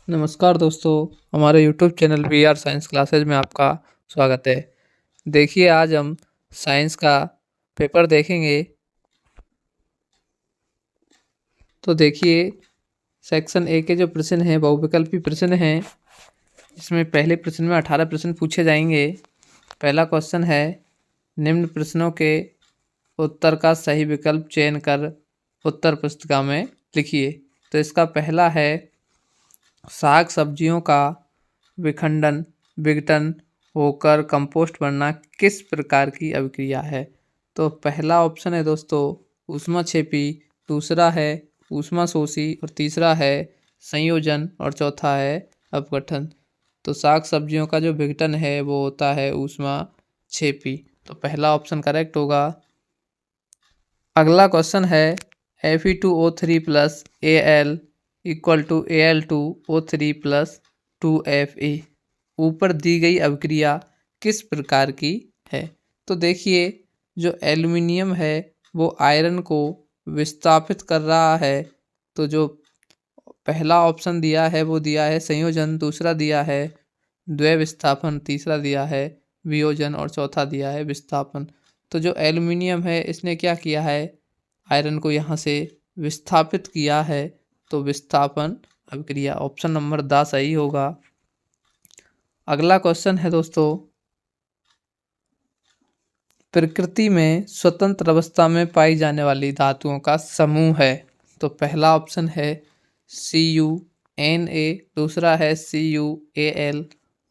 नमस्कार दोस्तों, हमारे YouTube channel we are science classes में आपका स्वागत है। देखिए, आज हम साइंस का पेपर देखेंगे। तो देखिए, सेक्शन ए के जो प्रश्न हैं बहुविकल्पी प्रश्न हैं। इसमें पहले प्रश्न में 18 प्रश्न पूछे जाएंगे। पहला क्वेश्चन है, निम्न प्रश्नों के उत्तर का सही विकल्प चयन कर उत्तर पुस्तिका में लिखिए। तो इसका पहला है, साग सब्जियों का विघटन होकर कंपोस्ट बनना किस प्रकार की अभिक्रिया है। तो पहला ऑप्शन है दोस्तों ऊष्माक्षेपी, दूसरा है ऊष्माशोषी और तीसरा है संयोजन और चौथा है अपघटन। तो साग सब्जियों का जो विघटन है वो होता है ऊष्माक्षेपी। तो पहला ऑप्शन करेक्ट होगा। अगला क्वेश्चन है, Fe2O3 plus Al equal to Al2O3 plus 2Fe ऊपर दी गई अभिक्रिया किस प्रकार की है। तो देखिए, जो एल्युमिनियम है वो आयरन को विस्थापित कर रहा है। तो जो पहला ऑप्शन दिया है वो दिया है संयोजन, दूसरा दिया है द्वय विस्थापन, तीसरा दिया है वियोजन और चौथा दिया है विस्थापन। तो जो एल्युमिनियम है इसने क्या किया है, आयरन को यहाँ से विस्थापित किया है। तो विस्थापन अभिक्रिया, ऑप्शन नंबर द सही होगा। अगला क्वेश्चन है दोस्तों, प्रकृति में स्वतंत्र अवस्था में पाई जाने वाली धातुओं का समूह है। तो पहला ऑप्शन है CuNa, दूसरा है CuAl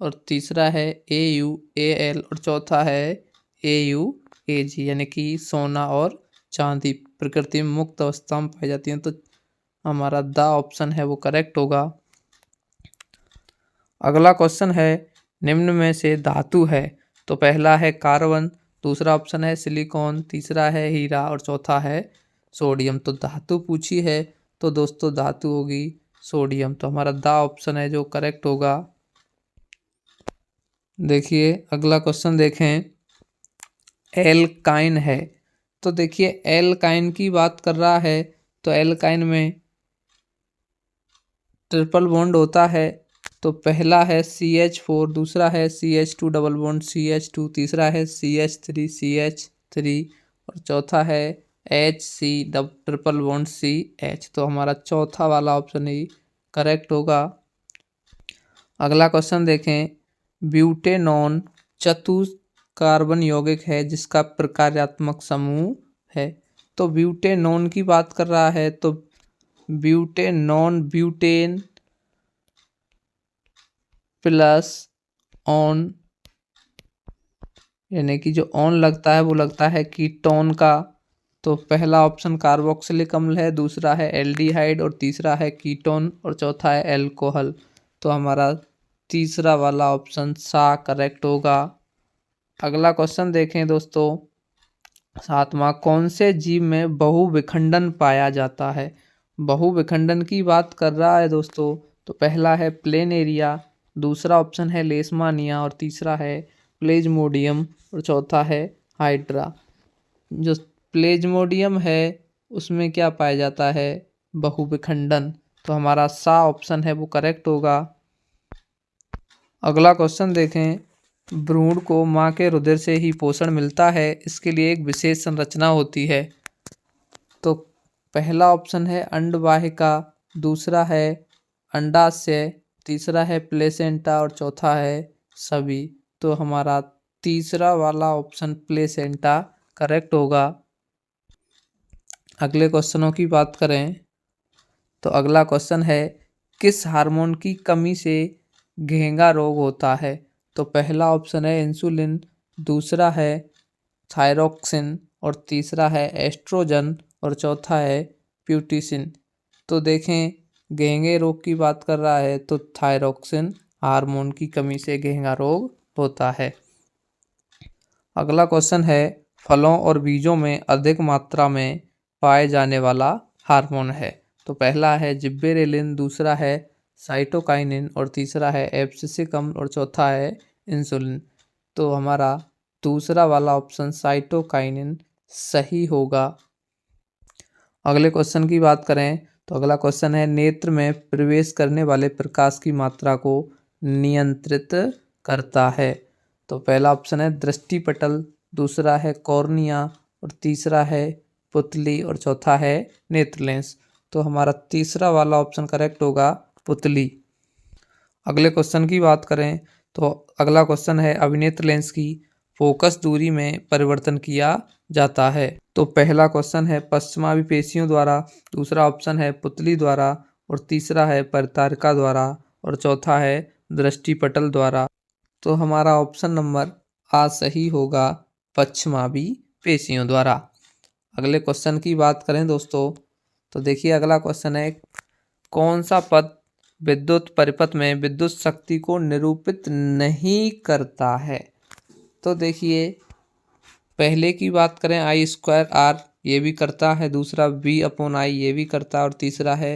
और तीसरा है AuAl और चौथा है AuAg, यानी कि सोना और चांदी प्रकृति में मुक्त अवस्था में पाई जाती हैं। तो हमारा द ऑप्शन है वो करेक्ट होगा। अगला क्वेश्चन है, निम्न में से धातु है। तो पहला है कार्बन, दूसरा ऑप्शन है सिलिकॉन, तीसरा है हीरा और चौथा है सोडियम। तो धातु पूछी है तो दोस्तों धातु होगी सोडियम। तो हमारा द ऑप्शन है जो करेक्ट होगा। देखिए, अगला क्वेश्चन देखें, एल्काइन है। तो देखिए, एल्काइन की बात कर रहा है तो एल्काइन में ट्रिपल बॉन्ड होता है। तो पहला है CH4, दूसरा है CH2 डबल बॉन्ड CH2, तीसरा है CH3 CH3 और चौथा है HC ट्रिपल बॉन्ड CH। तो हमारा चौथा वाला ऑप्शन ही करेक्ट होगा। अगला क्वेश्चन देखें, ब्यूटेनॉन चतुर्थ कार्बन यौगिक है जिसका प्रकार्यात्मक समूह है। तो ब्यूटेनॉन की बात कर रहा है तो ब्यूटेनॉन ब्यूटेन प्लस ऑन, यानी कि जो ऑन लगता है वो लगता है कीटोन का। तो पहला ऑप्शन कार्बोक्सिलिक अम्ल है, दूसरा है एल्डिहाइड और तीसरा है कीटोन और चौथा है एल्कोहल। तो हमारा तीसरा वाला ऑप्शन सा करेक्ट होगा। अगला क्वेश्चन देखें दोस्तों, सातवां, कौन से जीव में बहुविखंडन पाया जाता है। बहुविखंडन की बात कर रहा है दोस्तों तो पहला है प्लेनेरिया, दूसरा ऑप्शन है लेशमानिया और तीसरा है प्लेज्मोडियम और चौथा है हाइड्रा। जो प्लेज्मोडियम है उसमें क्या पाया जाता है, बहुविखंडन। तो हमारा सा ऑप्शन है वो करेक्ट होगा। अगला क्वेश्चन देखें, भ्रूण को माँ के रुधिर से ही पोषण मिलता है, इसके लिए एक विशेष संरचना होती है। तो पहला ऑप्शन है अंडवाहिका, दूसरा है अंडाशय, तीसरा है प्लेसेंटा और चौथा है सभी। तो हमारा तीसरा वाला ऑप्शन प्लेसेंटा करेक्ट होगा। अगले क्वेश्चनों की बात करें तो अगला क्वेश्चन है, किस हार्मोन की कमी से घेंगा रोग होता है। तो पहला ऑप्शन है इंसुलिन, दूसरा है थायरोक्सिन और तीसरा है एस्ट्रोजन और चौथा है प्यूटिसिन। तो देखें, घेंगे रोग की बात कर रहा है तो थायरोक्सिन हार्मोन की कमी से घेंगा रोग होता है। अगला क्वेश्चन है, फलों और बीजों में अधिक मात्रा में पाए जाने वाला हार्मोन है। तो पहला है जिब्बेरेलिन, दूसरा है साइटोकाइनिन और तीसरा है एब्सिसिक अम्ल और चौथा है इंसुलिन। तो हमारा दूसरा वाला ऑप्शन साइटोकाइनिन सही होगा। अगले क्वेश्चन की बात करें तो अगला क्वेश्चन है नेत्र में प्रवेश करने वाले प्रकाश की मात्रा को नियंत्रित करता है। तो पहला ऑप्शन है दृष्टिपटल, दूसरा है कॉर्निया और तीसरा है पुतली और चौथा है नेत्र लेंस। तो हमारा तीसरा वाला ऑप्शन करेक्ट होगा पुतली। अगले क्वेश्चन की बात करें तो अगला क्वेश्चन है अभिनेत्र लेंस की फोकस दूरी में परिवर्तन किया जाता है। तो पहला क्वेश्चन है पश्चिमाभिपेशियों द्वारा, दूसरा ऑप्शन है पुतली द्वारा और तीसरा है परितारिका द्वारा और चौथा है दृष्टिपटल द्वारा। तो हमारा ऑप्शन नंबर आ सही होगा पश्चिमाभिपेशियों द्वारा। अगले क्वेश्चन की बात करें दोस्तों तो देखिए अगला क्वेश्चन है कौन सा पद विद्युत परिपथ में विद्युत शक्ति को निरूपित नहीं करता है। तो देखिए पहले की बात करें आई स्क्वायर आर ये भी करता है, दूसरा वी अपॉन आई ये भी करता है और तीसरा है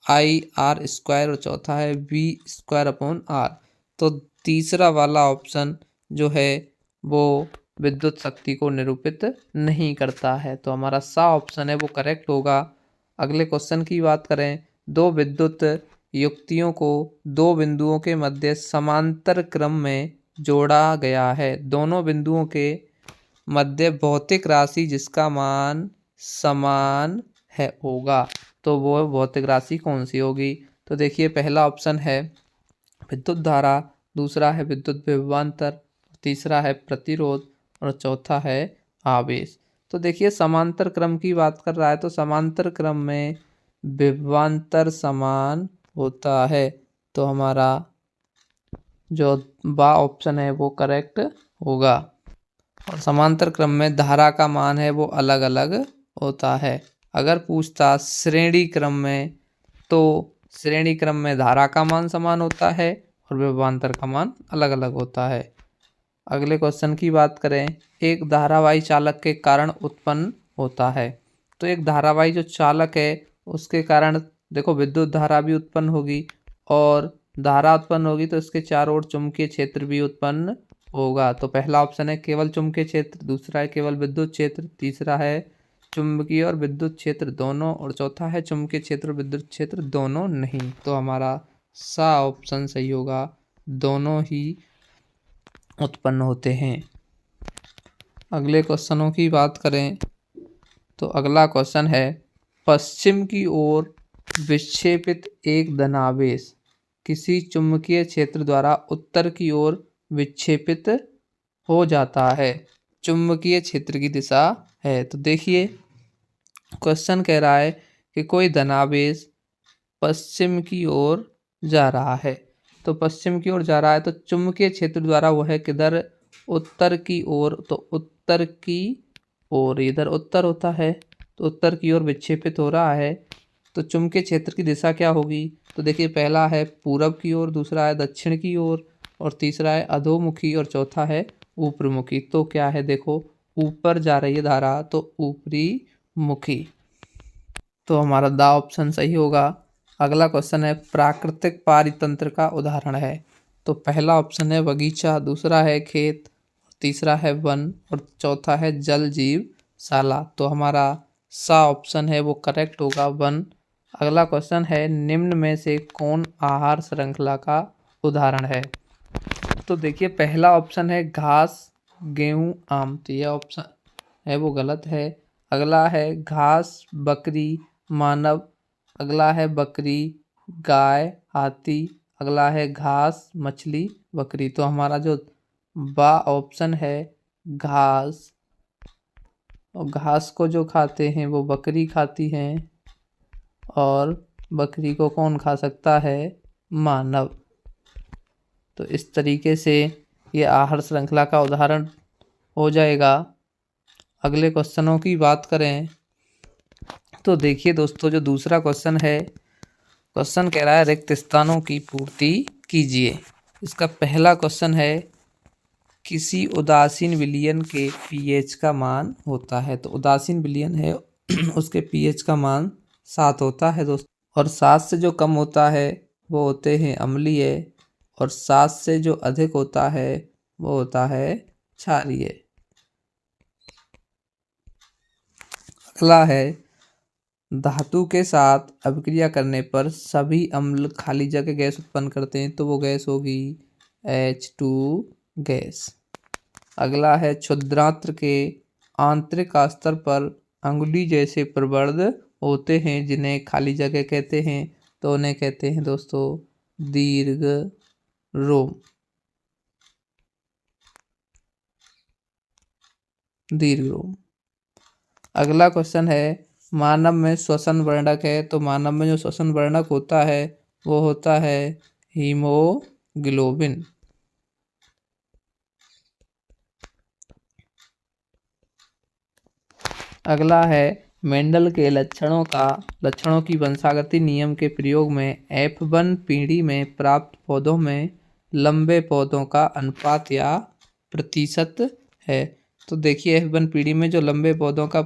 आई आर स्क्वायर और चौथा है वी स्क्वायर अपॉन आर। तो तीसरा वाला ऑप्शन जो है वो विद्युत शक्ति को निरूपित नहीं करता है। तो हमारा सा ऑप्शन है वो करेक्ट होगा। अगले क्वेश्चन की बात करें दो विद्युत युक्तियों को दो बिंदुओं के मध्य समांतर क्रम में जोड़ा गया है। दोनों बिंदुओं के मध्य भौतिक राशि जिसका मान समान है होगा। तो वो भौतिक राशि कौन सी होगी। तो देखिए पहला ऑप्शन है विद्युत धारा, दूसरा है विद्युत विभवांतर, तीसरा है प्रतिरोध और चौथा है आवेश। तो देखिए समांतर क्रम की बात कर रहा है तो समांतर क्रम में विभवांतर समान होता है। तो हमारा जो बा ऑप्शन है वो करेक्ट होगा। और समांतर क्रम में धारा का मान है वो अलग अलग होता है। अगर पूछता श्रेणी क्रम में तो श्रेणी क्रम में धारा का मान समान होता है और विभवांतर का मान अलग अलग होता है। अगले क्वेश्चन की बात करें एक धारावाही चालक के कारण उत्पन्न होता है। तो एक धारावाही जो चालक है उसके कारण देखो विद्युत धारा भी उत्पन्न होगी और धारा उत्पन्न होगी तो इसके चारों ओर चुंबकीय क्षेत्र भी उत्पन्न होगा। तो पहला ऑप्शन है केवल चुंबकीय क्षेत्र, दूसरा है केवल विद्युत क्षेत्र, तीसरा है चुंबकीय और विद्युत क्षेत्र दोनों और चौथा है चुंबकीय क्षेत्र और विद्युत क्षेत्र दोनों नहीं। तो हमारा सा ऑप्शन सही होगा, दोनों ही उत्पन्न होते हैं। अगले क्वेश्चनों की बात करें तो अगला क्वेश्चन है पश्चिम की ओर विक्षेपित एक धनावेश किसी चुंबकीय क्षेत्र द्वारा उत्तर की ओर विक्षेपित हो जाता है। चुंबकीय क्षेत्र की दिशा है। तो देखिए क्वेश्चन कह रहा है कि कोई धनावेश पश्चिम की ओर जा रहा है। तो पश्चिम की ओर जा रहा है तो चुंबकीय क्षेत्र द्वारा वह किधर उत्तर की ओर, तो उत्तर की ओर, इधर उत्तर होता है तो उत्तर की ओर विक्षेपित हो रहा है। तो चुंबकीय क्षेत्र की दिशा क्या होगी। तो देखिए पहला है पूरब की ओर, दूसरा है दक्षिण की ओर और तीसरा है अधोमुखी और चौथा है ऊपरमुखी। तो क्या है देखो ऊपर जा रही है धारा तो ऊपरी मुखी। तो हमारा दा ऑप्शन सही होगा। अगला क्वेश्चन है प्राकृतिक पारितंत्र का उदाहरण है। तो पहला ऑप्शन है बगीचा, दूसरा है खेत, तीसरा है वन और चौथा है जल जीवशाला। तो हमारा सा ऑप्शन है वो करेक्ट होगा, वन। अगला क्वेश्चन है निम्न में से कौन आहार श्रृंखला का उदाहरण है। तो देखिए पहला ऑप्शन है घास गेहूं आम, तो यह ऑप्शन है वो गलत है। अगला है घास बकरी मानव, अगला है बकरी गाय हाथी, अगला है घास मछली बकरी। तो हमारा जो बा ऑप्शन है घास, और घास को जो खाते हैं वो बकरी खाती हैं और बकरी को कौन खा सकता है, मानव। तो इस तरीके से ये आहार श्रृंखला का उदाहरण हो जाएगा। अगले क्वेश्चनों की बात करें तो देखिए दोस्तों जो दूसरा क्वेश्चन है, क्वेश्चन कह रहा है रिक्त स्थानों की पूर्ति कीजिए। इसका पहला क्वेश्चन है किसी उदासीन विलयन के पीएच का मान होता है। तो उदासीन विलयन है उसके पीएच का मान 7 होता है दोस्तों, और 7 से जो कम होता है वो होते हैं अम्लीय और 7 से जो अधिक होता है वो होता है क्षारीय। अगला है धातु के साथ अभिक्रिया करने पर सभी अम्ल खाली जगह गैस उत्पन्न करते हैं, तो वो गैस होगी H2 गैस। अगला है क्षुद्रांत्र के आंतरिक स्तर पर अंगुली जैसे प्रवर्ध होते हैं जिन्हें खाली जगह कहते हैं, तो उन्हें कहते हैं दोस्तों दीर्घ रोम। दीर्घ रोम। अगला क्वेश्चन है मानव में श्वसन वर्णक है, तो मानव में जो श्वसन वर्णक होता है वो होता है हीमोग्लोबिन। अगला है मेंडल के लक्षणों की वंशागति नियम के प्रयोग में F1 पीढ़ी में प्राप्त पौधों में लंबे पौधों का अनुपात या प्रतिशत है। तो देखिए F1 पीढ़ी में जो लंबे पौधों का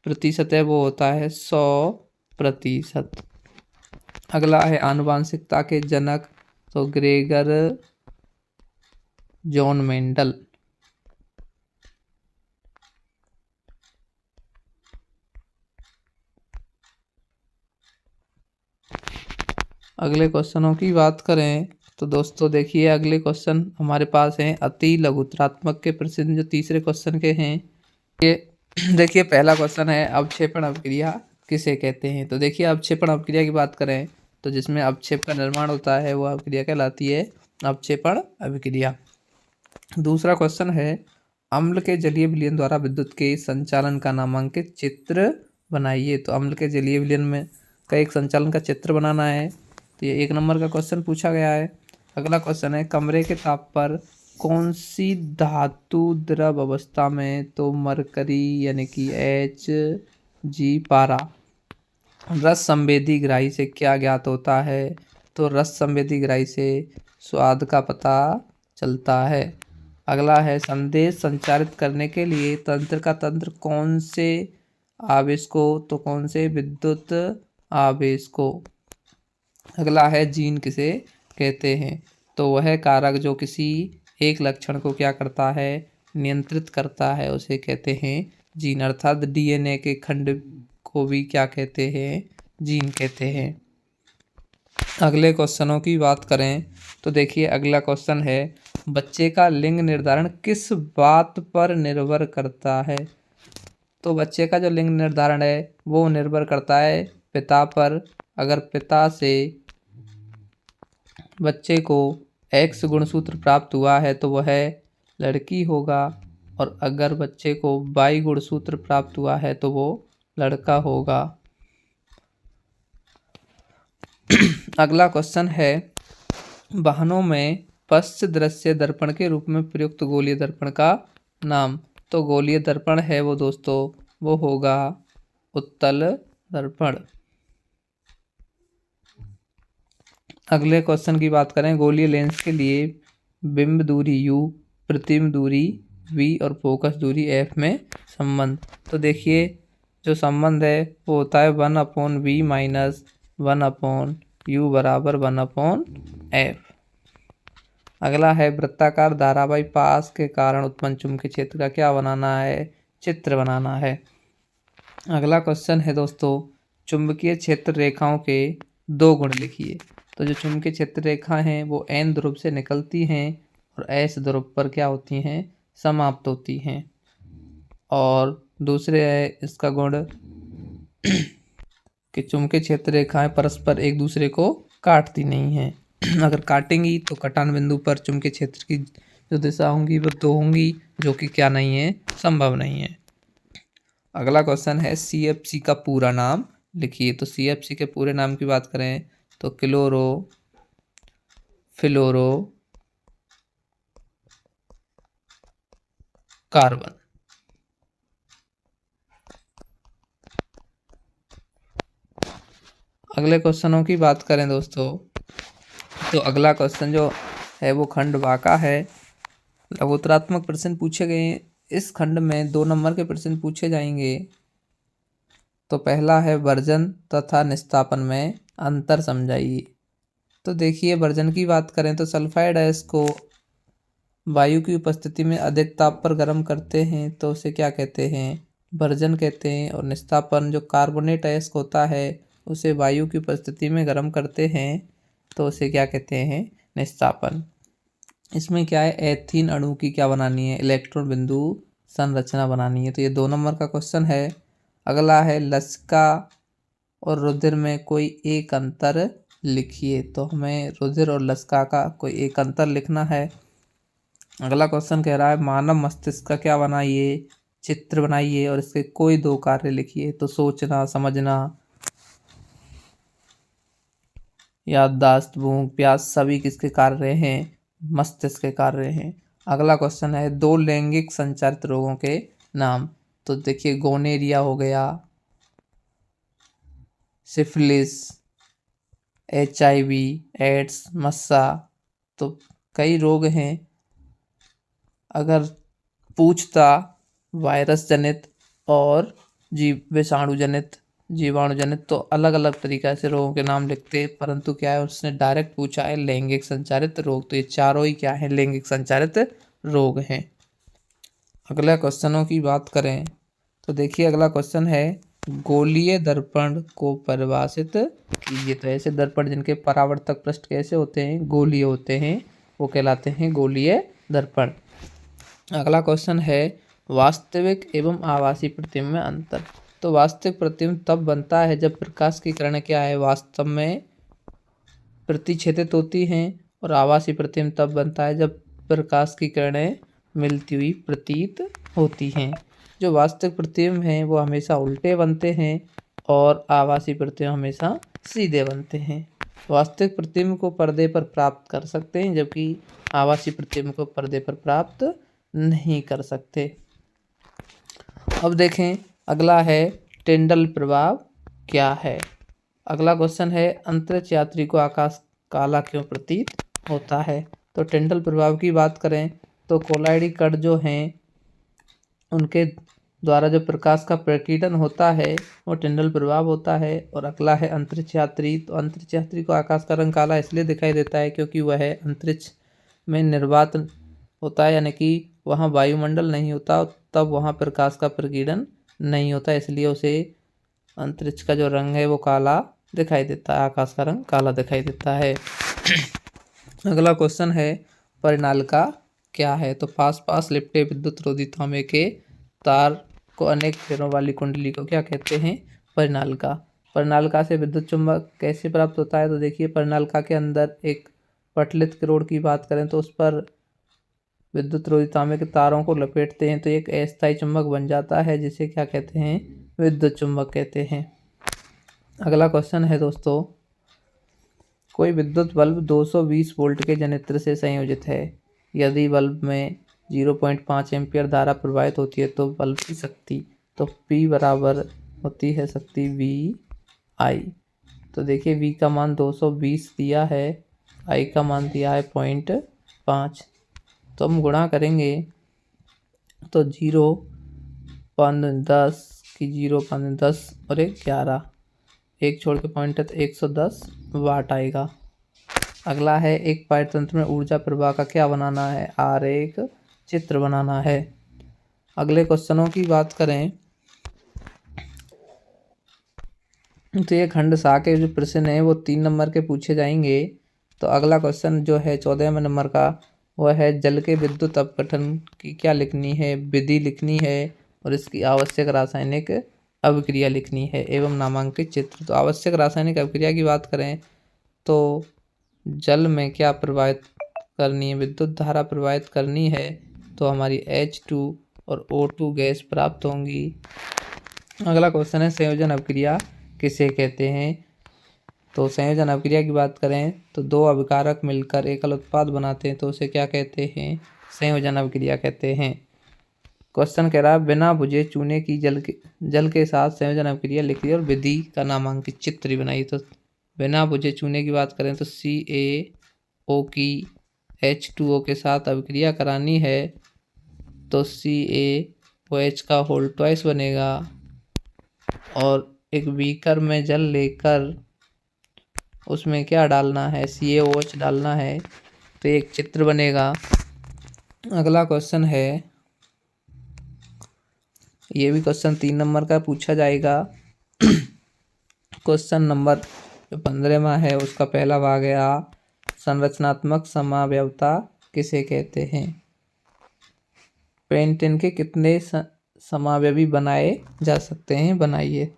प्रतिशत है वो होता है 100%। अगला है आनुवांशिकता के जनक, तो ग्रेगर जॉन मेंडल। अगले क्वेश्चनों की बात करें तो दोस्तों देखिए अगले क्वेश्चन हमारे पास हैं अति लघुत्तरात्मक के प्रश्न जो तीसरे क्वेश्चन के हैं। ये देखिए पहला क्वेश्चन है अवक्षेपण अभिक्रिया किसे कहते हैं। तो देखिए अवक्षेपण अभिक्रिया की बात करें तो जिसमें अवक्षेप का निर्माण होता है वो अभिक्रिया कहलाती है अवक्षेपण अभिक्रिया। दूसरा क्वेश्चन है अम्ल के जलीय विलयन द्वारा विद्युत के संचालन का नामांकित चित्र बनाइए। तो अम्ल के जलीय विलयन में का एक संचालन का चित्र बनाना है, तो ये 1 नंबर का क्वेश्चन पूछा गया है। अगला क्वेश्चन है कमरे के ताप पर कौन सी धातु द्रव अवस्था में, तो मरकरी यानी कि Hg पारा। रस संवेदी ग्राही से क्या ज्ञात होता है, तो रस संवेदी ग्राही से स्वाद का पता चलता है। अगला है संदेश संचारित करने के लिए तंत्र का तंत्र कौन से आवेश को, तो कौन से विद्युत आवेश को। अगला है जीन किसे कहते हैं, तो वह कारक जो किसी एक लक्षण को क्या करता है नियंत्रित करता है उसे कहते हैं जीन, अर्थात डीएनए के खंड को भी क्या कहते हैं जीन कहते हैं। अगले क्वेश्चनों की बात करें तो देखिए अगला क्वेश्चन है बच्चे का लिंग निर्धारण किस बात पर निर्भर करता है। तो बच्चे का जो लिंग निर्धारण है वो निर्भर करता है पिता पर। अगर पिता से बच्चे को X गुणसूत्र प्राप्त हुआ है तो वह लड़की होगा, और अगर बच्चे को Y गुणसूत्र प्राप्त हुआ है तो वो लड़का होगा। अगला क्वेश्चन है वाहनों में पश्च दृश्य दर्पण के रूप में प्रयुक्त गोलीय दर्पण का नाम। तो गोलीय दर्पण है वो दोस्तों वो होगा उत्तल दर्पण। अगले क्वेश्चन की बात करें गोलीय लेंस के लिए बिंब दूरी U, प्रतिबिंब दूरी V और फोकस दूरी F में संबंध। तो देखिए जो संबंध है वो होता है 1/V माइनस 1/U बराबर 1/F। अगला है वृत्ताकार धारावाही पास के कारण उत्पन्न चुंबकीय क्षेत्र का क्या बनाना है चित्र बनाना है। अगला क्वेश्चन है दोस्तों चुंबकीय क्षेत्र रेखाओं के 2 गुण लिखिए। तो जो चुंबकीय क्षेत्र रेखा हैं वो N ध्रुव से निकलती हैं और S ध्रुव पर क्या होती हैं समाप्त होती हैं। और दूसरे है इसका गुण कि चुंबकीय क्षेत्र रेखाएं परस्पर एक दूसरे को काटती नहीं हैं। अगर काटेंगी तो कटान बिंदु पर चुंबकीय क्षेत्र की जो दिशा होंगी वो 2 होंगी जो कि क्या नहीं है संभव नहीं है। अगला क्वेश्चन है CFC का पूरा नाम लिखिए। तो CFC के पूरे नाम की बात करें तो क्लोरो फ्लोरो कार्बन। अगले क्वेश्चनों की बात करें दोस्तों तो अगला क्वेश्चन जो है वो खंड वाका है। लघुत्तरात्मक प्रश्न पूछे गए इस खंड में 2 नंबर के प्रश्न पूछे जाएंगे। तो पहला है वर्जन तथा निस्तापन में अंतर समझाइए। तो देखिए वर्जन की बात करें तो सल्फाइड गैस को वायु की उपस्थिति में अधिक ताप पर गर्म करते हैं तो उसे क्या कहते हैं भर्जन कहते हैं। और निस्तापन, जो कार्बोनेट अयस्क होता है उसे वायु की उपस्थिति में गर्म करते हैं तो उसे क्या कहते हैं, निस्तापन। इसमें क्या है, एथीन अणु की क्या बनानी है, इलेक्ट्रॉन बिंदु संरचना बनानी है। तो ये 2 नंबर का क्वेश्चन है। अगला है लसिका और रुधिर में कोई एक अंतर लिखिए। तो हमें रुधिर और लसिका का कोई एक अंतर लिखना है। अगला क्वेश्चन कह रहा है मानव मस्तिष्क का क्या बनाइए, चित्र बनाइए और इसके कोई 2 कार्य लिखिए। तो सोचना, समझना, याददाश्त, भूख, प्यास सभी किसके कार्य हैं, मस्तिष्क के कार्य हैं। अगला क्वेश्चन है 2 लैंगिक संचारित रोगों के नाम। तो देखिए गोनेरिया हो गया, सिफिलिस, HIV, एड्स, मस्सा, तो कई रोग हैं। अगर पूछता वायरस जनित और विषाणु जनित, जीवाणु जनित, तो अलग अलग तरीक़ा से रोगों के नाम लिखते, परंतु क्या है उसने डायरेक्ट पूछा है लैंगिक संचारित रोग। तो ये चारों ही क्या है, लैंगिक संचारित रोग हैं। अगला क्वेश्चनों की बात करें तो देखिए अगला क्वेश्चन है गोलीय दर्पण को परिभाषित कीजिए। तो ऐसे दर्पण जिनके परावर्तक पृष्ठ कैसे होते हैं, गोलीय होते हैं, वो कहलाते हैं गोलीय दर्पण। अगला क्वेश्चन है वास्तविक एवं आभासी प्रतिबिंब में अंतर। तो वास्तविक प्रतिबिंब तब बनता है जब प्रकाश की किरणें क्या है, वास्तव में प्रतिछेदित होती हैं, और आभासी प्रतिबिंब तब बनता है जब प्रकाश की किरणें मिलती हुई प्रतीत होती हैं। जो वास्तविक प्रतिबिंब हैं वो हमेशा उल्टे बनते हैं और आभासी प्रतिबिंब हमेशा सीधे बनते हैं। वास्तविक प्रतिबिंब को पर्दे पर प्राप्त कर सकते हैं जबकि आभासी प्रतिबिंब को पर्दे पर प्राप्त नहीं कर सकते। अब देखें अगला है टिंडल प्रभाव क्या है। अगला क्वेश्चन है अंतरिक्ष यात्री को आकाश काला क्यों प्रतीत होता है। तो टिंडल प्रभाव की बात करें तो कोलाइडी कण जो हैं उनके द्वारा जो प्रकाश का प्रकीर्णन होता है वो टिंडल प्रभाव होता है। और अगला है अंतरिक्ष यात्री। तो अंतरिक्ष यात्री को आकाश का रंग काला इसलिए दिखाई देता है क्योंकि वह अंतरिक्ष में निर्वात होता है, यानी कि वहाँ वायुमंडल नहीं होता, तब वहाँ प्रकाश का प्रकीर्णन नहीं होता, इसलिए उसे अंतरिक्ष का जो रंग है वो काला दिखाई देता है, आकाश का रंग काला दिखाई देता है। अगला क्वेश्चन है परिनालिका क्या है। तो पास पास लिपटे विद्युत रोधी तांबे के तार को अनेक घेरों वाली कुंडली को क्या कहते हैं, परिनालिका। परिनालिका से विद्युत चुंबक कैसे प्राप्त होता है। तो देखिए परिनालिका के अंदर एक पटलित किरोड़ की बात करें तो उस पर विद्युत रोधी तांबे के तारों को लपेटते हैं तो एक अस्थायी चुंबक बन जाता है जिसे क्या कहते हैं, विद्युत चुंबक कहते हैं। अगला क्वेश्चन है दोस्तों कोई विद्युत बल्ब 220 वोल्ट के जनित्र से संयोजित है। यदि बल्ब में 0.5 एम्पियर धारा प्रवाहित होती है तो बल्ब की शक्ति, तो P बराबर होती है शक्ति VI। तो देखिए V का मान 220 दिया है, I का मान दिया है 0.5, तो हम गुणा करेंगे तो 0.10 की 0.10 और 11, एक छोड़ के पॉइंट है तो 110 वाट आएगा। अगला है एक पारतंत्र में ऊर्जा प्रवाह का क्या बनाना है, आरेख चित्र बनाना है। अगले क्वेश्चनों की बात करें तो ये खंड सा के जो प्रश्न है वो 3 नंबर के पूछे जाएंगे। तो अगला क्वेश्चन जो है 14वें नंबर का वह है जल के विद्युत अपघटन की क्या लिखनी है, विधि लिखनी है और इसकी आवश्यक रासायनिक अभिक्रिया लिखनी है एवं नामांकित चित्र। तो आवश्यक रासायनिक अभिक्रिया की बात करें तो जल में क्या प्रवाहित करनी है, विद्युत धारा प्रवाहित करनी है तो हमारी H2 और O2 गैस प्राप्त होंगी। अगला क्वेश्चन है संयोजन अभिक्रिया किसे कहते हैं। तो संयोजन अभिक्रिया की बात करें तो 2 अभिकारक मिलकर एकल उत्पाद बनाते हैं तो उसे क्या कहते हैं, संयोजन अभिक्रिया कहते हैं। क्वेश्चन कह रहा है बिना बुझे चूने की जल के साथ संयोजन अभिक्रिया लिखिए और विधि का नामांकित चित्र बनाइए। तो बिना बुझे चूने की बात करें तो CaO की H2O के साथ अभिक्रिया करानी है तो CaOH का होल ट्वाइस बनेगा और एक बीकर में जल लेकर उसमें क्या डालना है, CaOH डालना है तो एक चित्र बनेगा। अगला क्वेश्चन है ये भी क्वेश्चन 3 नंबर का पूछा जाएगा। क्वेश्चन नंबर जो 15वां है उसका पहला भाग है आ, संरचनात्मक समावयवता किसे कहते हैं। पेंटेन के कितने समावयवी बनाए जा सकते हैं, बनाइए।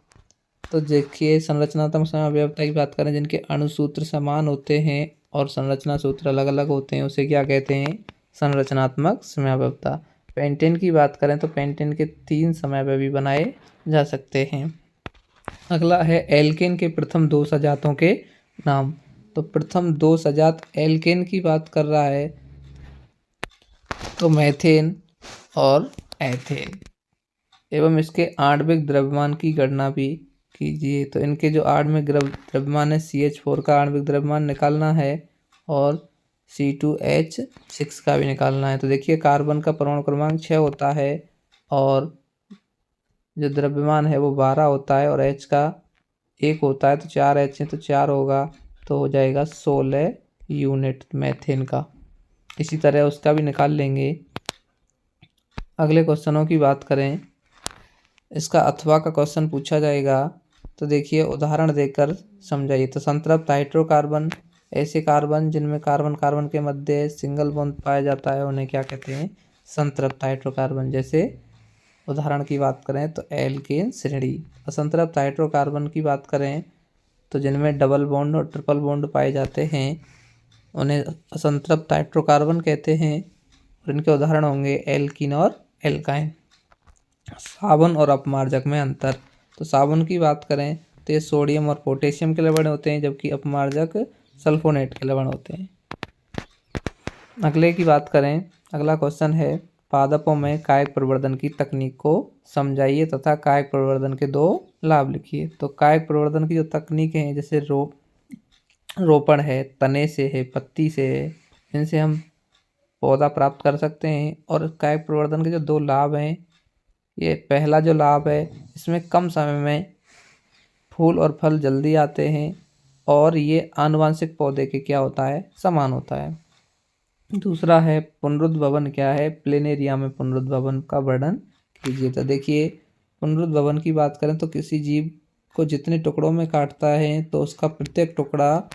तो देखिए, संरचनात्मक समावयवता की बात करें जिनके अणुसूत्र समान होते हैं और संरचना सूत्र अलग अलग होते हैं उसे क्या कहते हैं, संरचनात्मक समावयवता। पेंटेन की बात करें तो पेंटेन के 3 समावयवी बनाए जा सकते हैं। अगला है एल्केन के प्रथम 2 सजातों के नाम। तो प्रथम 2 सजात एल्केन की बात कर रहा है तो मैथेन और एथेन। एवं इसके आणविक द्रव्यमान की गणना भी कीजिए। तो इनके जो आणविक द्रव्यमान है CH4 का आणविक द्रव्यमान निकालना है और C2H6 का भी निकालना है। तो देखिए, कार्बन का परमाणु क्रमांक 6 होता है और जो द्रव्यमान है वो 12 होता है और H का 1 होता है, तो 4 H है तो 4 होगा, तो हो जाएगा 16 यूनिट मैथेन का। इसी तरह उसका भी निकाल लेंगे। अगले क्वेश्चनों की बात करें, इसका अथवा का क्वेश्चन पूछा जाएगा। तो देखिए, उदाहरण देकर समझाइए। तो संतृप्त हाइड्रोकार्बन, ऐसे कार्बन जिनमें कार्बन कार्बन के मध्य सिंगल बॉन्ड पाया जाता है उन्हें क्या कहते हैं, संतृप्त हाइड्रोकार्बन। जैसे उदाहरण की बात करें तो एल्केन श्रेणी। असंतृप्त हाइड्रोकार्बन की बात करें तो जिनमें डबल बॉन्ड और ट्रिपल बॉन्ड पाए जाते हैं उन्हें असंतृप्त हाइड्रोकार्बन कहते हैं और इनके उदाहरण होंगे एल्कीन और एल्काइन। साबुन और अपमार्जक में अंतर। तो साबुन की बात करें तो ये सोडियम और पोटेशियम के लवण होते हैं, जबकि अपमार्जक सल्फोनेट के लवण होते हैं। अगले की बात करें, अगला क्वेश्चन है, पादपों में कायिक प्रवर्धन की तकनीक को समझाइए तथा कायिक प्रवर्धन के 2 लाभ लिखिए। तो कायिक प्रवर्धन की जो तकनीकें हैं जैसे रोपण है, तने से है, पत्ती से है, इनसे हम पौधा प्राप्त कर सकते हैं। और कायिक प्रवर्धन के जो 2 लाभ हैं, ये पहला जो लाभ है इसमें कम समय में फूल और फल जल्दी आते हैं और ये आनुवांशिक पौधे के क्या होता है, समान होता है। दूसरा है पुनरुद्भवन क्या है, प्लेनेरिया में पुनरुद्भवन का वर्णन कीजिए। तो देखिए, पुनरुद्भवन की बात करें तो किसी जीव को जितने टुकड़ों में काटता है तो उसका प्रत्येक टुकड़ा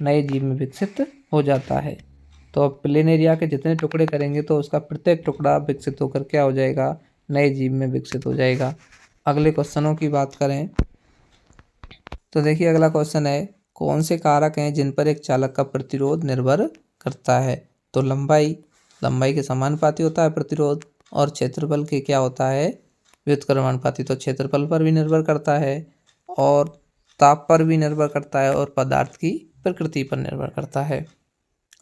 नए जीव में विकसित हो जाता है। तो अब प्लेनेरिया के जितने टुकड़े करेंगे तो उसका प्रत्येक टुकड़ा विकसित होकर क्या हो जाएगा, नए जीव में विकसित हो जाएगा। अगले क्वेश्चनों की बात करें तो देखिए, अगला क्वेश्चन है, कौन से कारक हैं जिन पर एक चालक का प्रतिरोध निर्भर करता है। तो लंबाई के समानुपाती होता है प्रतिरोध, और क्षेत्रफल के क्या होता है, व्युत्क्रमानुपाती। तो क्षेत्रफल पर भी निर्भर करता है और ताप पर भी निर्भर करता है और पदार्थ की प्रकृति पर निर्भर करता है।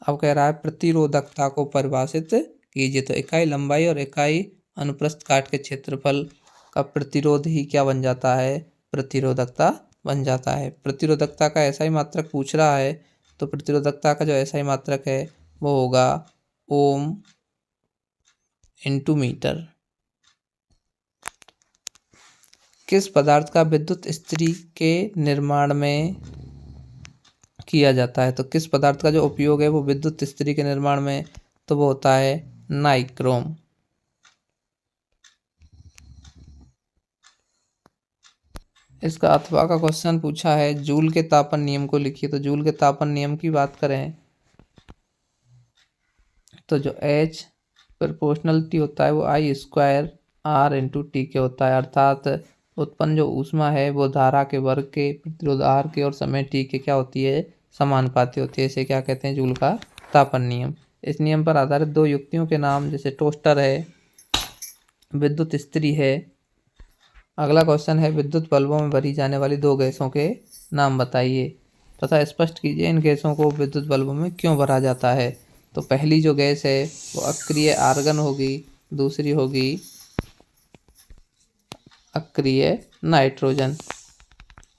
अब कह रहा है प्रतिरोधकता को परिभाषित कीजिए। तो इकाई लंबाई और इकाई अनुप्रस्थ काट के क्षेत्रफल का प्रतिरोध ही क्या बन जाता है, प्रतिरोधकता बन जाता है। प्रतिरोधकता का ऐसा ही मात्रक पूछ रहा है तो प्रतिरोधकता का जो ऐसा ही मात्रक है वो होगा ओम इंटू मीटर। किस पदार्थ का विद्युत इस्त्री के निर्माण में किया जाता है। तो किस पदार्थ का जो उपयोग है वो विद्युत इस्त्री के निर्माण में, तो वो होता है नाइक्रोम। इसका अथवा का क्वेश्चन पूछा है, जूल के तापन नियम को लिखिए। तो जूल के तापन नियम की बात करें तो जो H प्रोपोर्शनलिटी होता है वो I² R इंटू टी के होता है, अर्थात उत्पन्न जो ऊष्मा है वो धारा के वर्ग के, प्रतिरोध R के और समय T के क्या होती है, समानुपाती होती है। इसे क्या कहते हैं, जूल का तापन नियम। इस नियम पर आधारित 2 युक्तियों के नाम, जैसे टोस्टर है, विद्युत इस्त्री है। अगला क्वेश्चन है, विद्युत बल्बों में भरी जाने वाली 2 गैसों के नाम बताइए तथा स्पष्ट कीजिए इन गैसों को विद्युत बल्बों में क्यों भरा जाता है। तो पहली जो गैस है वो अक्रिय आर्गन होगी, दूसरी होगी अक्रिय नाइट्रोजन।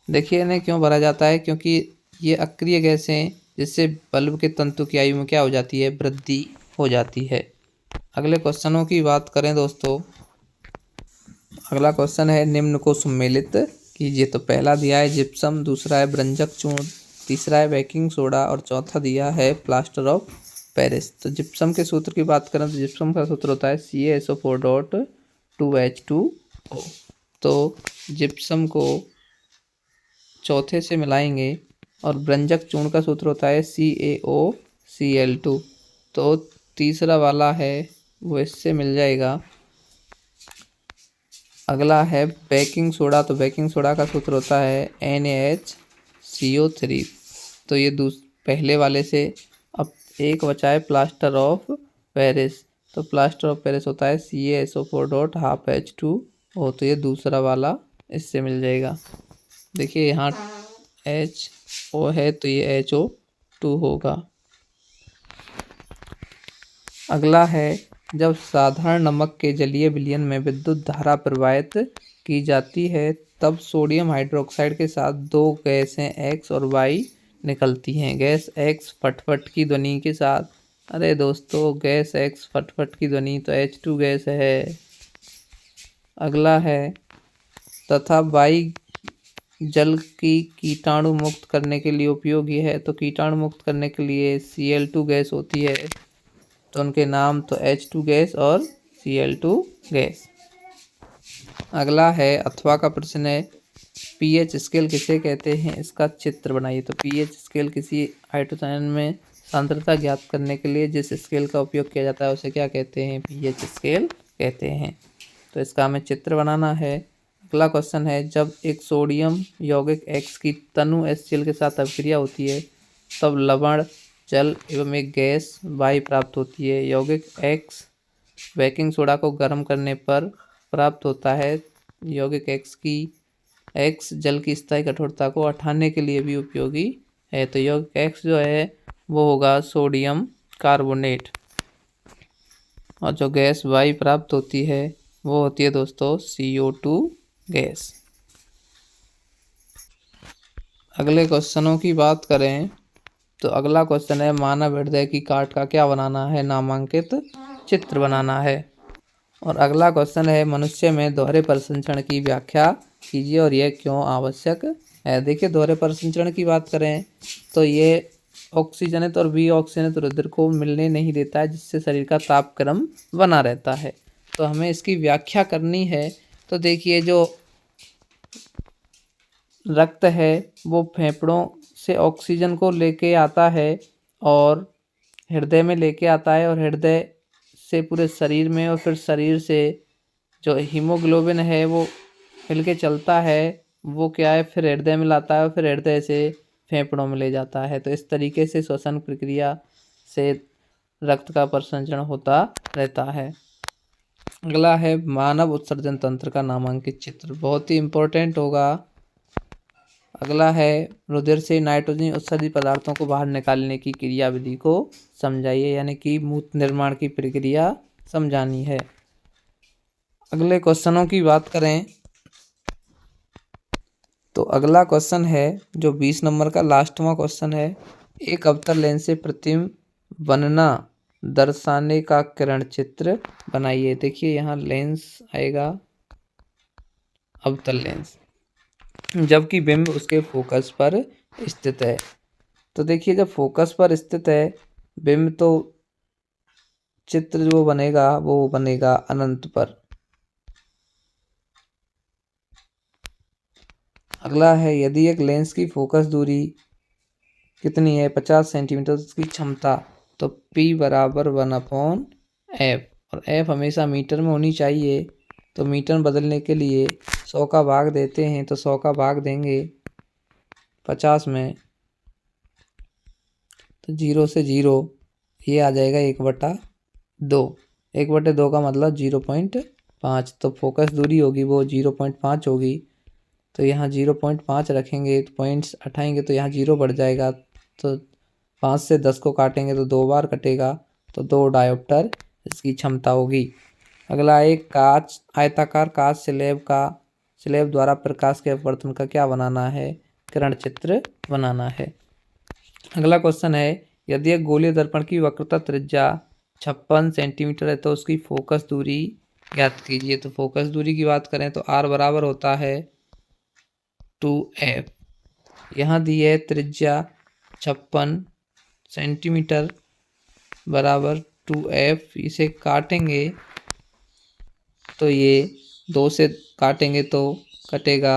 देखिए, इन्हें क्यों भरा जाता है, क्योंकि ये अक्रिय गैसें जिससे बल्ब के तंतु की आयु में क्या हो जाती है, वृद्धि हो जाती है। अगले क्वेश्चनों की बात करें दोस्तों, अगला क्वेश्चन है, निम्न को सम्मिलित कीजिए। तो पहला दिया है जिप्सम, दूसरा है ब्रंजक चूर्ण, तीसरा है बेकिंग सोडा और चौथा दिया है प्लास्टर ऑफ पेरिस। तो जिप्सम के सूत्र की बात करें तो जिप्सम का सूत्र होता है CaSO4.2H2 CaO। तो जिप्सम को चौथे से मिलाएंगे और ब्रंजक चूर्ण का सूत्र होता है CaOCl2। तो तीसरा वाला है वो इससे मिल जाएगा। अगला है बेकिंग सोडा। तो बेकिंग सोडा का सूत्र होता है NaHCO3। तो ये पहले वाले से अब एक बचा है प्लास्टर ऑफ पेरिस। तो प्लास्टर ऑफ पेरिस होता है CaSO4.12H2O। तो ये दूसरा वाला इससे मिल जाएगा। देखिए यहाँ HO है तो ये HO2 होगा। अगला है जब साधारण नमक के जलीय विलयन में विद्युत धारा प्रवाहित की जाती है तब सोडियम हाइड्रोक्साइड के साथ दो गैसें X और Y निकलती हैं। गैस X फटफट की ध्वनि के साथ, अरे दोस्तों गैस X फटफट की ध्वनि तो H2 गैस है। अगला है तथा Y जल की कीटाणु मुक्त करने के लिए उपयोगी है। तो कीटाणु मुक्त करने के लिए Cl2 गैस होती है। तो उनके नाम तो H2 गैस और Cl2 गैस। अगला है अथवा का प्रश्न है pH स्केल किसे कहते हैं, इसका चित्र बनाइए। तो pH स्केल किसी हाइड्रोजन में सांद्रता ज्ञात करने के लिए जिस स्केल का उपयोग किया जाता है उसे क्या कहते हैं, pH स्केल कहते हैं। तो इसका हमें चित्र बनाना है। अगला क्वेश्चन है जब एक सोडियम यौगिक X की तनु HCl के साथ अभिक्रिया होती है तब लवण जल एवं एक गैस Y प्राप्त होती है। यौगिक X बेकिंग सोडा को गर्म करने पर प्राप्त होता है। यौगिक X जल की स्थायी कठोरता को हटाने के लिए भी उपयोगी है। तो यौगिक X जो है वो होगा सोडियम कार्बोनेट। और जो गैस Y प्राप्त होती है वो होती है दोस्तों CO2 गैस। अगले क्वेश्चनों की बात करें तो अगला क्वेश्चन है मानव हृदय की काट का क्या बनाना है, नामांकित चित्र बनाना है। और अगला क्वेश्चन है मनुष्य में दोहरे परिसंचरण की व्याख्या कीजिए और यह क्यों आवश्यक है। देखिए दोहरे परिसंचरण की बात करें तो ये ऑक्सीजनित और विऑक्सीजनित रुधिर को मिलने नहीं देता है जिससे शरीर का तापक्रम बना रहता है। तो हमें इसकी व्याख्या करनी है। तो देखिए जो रक्त है वो फेफड़ों से ऑक्सीजन को लेके आता है और हृदय में लेके आता है और हृदय से पूरे शरीर में और फिर शरीर से जो हीमोग्लोबिन है वो हिल के चलता है, वो क्या है फिर हृदय में लाता है और फिर हृदय से फेफड़ों में ले जाता है। तो इस तरीके से श्वसन प्रक्रिया से रक्त का परिसंचरण होता रहता है। अगला है मानव उत्सर्जन तंत्र का नामांकित चित्र, बहुत ही इम्पोर्टेंट होगा। अगला है रुधिर से नाइट्रोजन उत्सर्जित पदार्थों को बाहर निकालने की क्रियाविधि को समझाइए, यानी कि मूत्र निर्माण की प्रक्रिया समझानी है। अगले क्वेश्चनों की बात करें तो अगला क्वेश्चन है जो 20 नंबर का लास्टवां क्वेश्चन है, एक अवतल लेंस से प्रतिबिंब बनना दर्शाने का किरण चित्र बनाइए। देखिए यहाँ लेंस आएगा अवतल लेंस, जबकि बिंब उसके फोकस पर स्थित है। तो देखिए जब फोकस पर स्थित है बिंब तो चित्र जो बनेगा वो बनेगा अनंत पर। अगला है यदि एक लेंस की फोकस दूरी कितनी है 50 सेंटीमीटर उसकी क्षमता, तो P बराबर 1/f और f हमेशा मीटर में होनी चाहिए। तो मीटर बदलने के लिए 100 का भाग देते हैं तो 100 का भाग देंगे 50 में तो 0 से 0 ये आ जाएगा 1/2। 1/2 का मतलब 0.5। तो फोकस दूरी होगी वो 0.5 होगी। तो यहाँ 0.5 रखेंगे तो पॉइंट्स हटाएंगे तो यहाँ 0 बढ़ जाएगा। तो 5 से 10 को काटेंगे तो 2 बार कटेगा तो 2 डायोप्टर इसकी क्षमता होगी। अगला एक कांच आयताकार कांच स्लैब द्वारा प्रकाश के अपवर्तन का क्या बनाना है, किरण चित्र बनाना है। अगला क्वेश्चन है यदि एक गोलीय दर्पण की वक्रता त्रिज्या 56 सेंटीमीटर है तो उसकी फोकस दूरी ज्ञात कीजिए। तो फोकस दूरी की बात करें तो R बराबर होता है 2f। यहाँ दी है त्रिज्या 56 सेंटीमीटर बराबर 2f। इसे काटेंगे तो ये 2 से काटेंगे तो कटेगा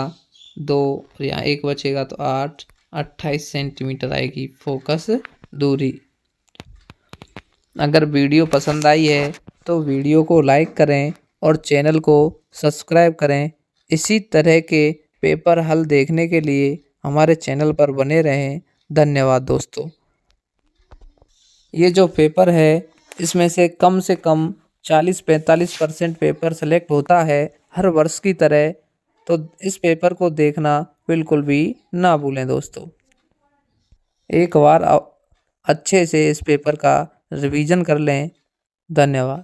2 और यहाँ 1 बचेगा तो 8, 28 सेंटीमीटर आएगी फोकस दूरी। अगर वीडियो पसंद आई है तो वीडियो को लाइक करें और चैनल को सब्सक्राइब करें। इसी तरह के पेपर हल देखने के लिए हमारे चैनल पर बने रहें। धन्यवाद दोस्तों। ये जो पेपर है इसमें से कम 40-45% पेपर सेलेक्ट होता है हर वर्ष की तरह, तो इस पेपर को देखना बिल्कुल भी ना भूलें दोस्तों। एक बार अच्छे से इस पेपर का रिवीजन कर लें। धन्यवाद।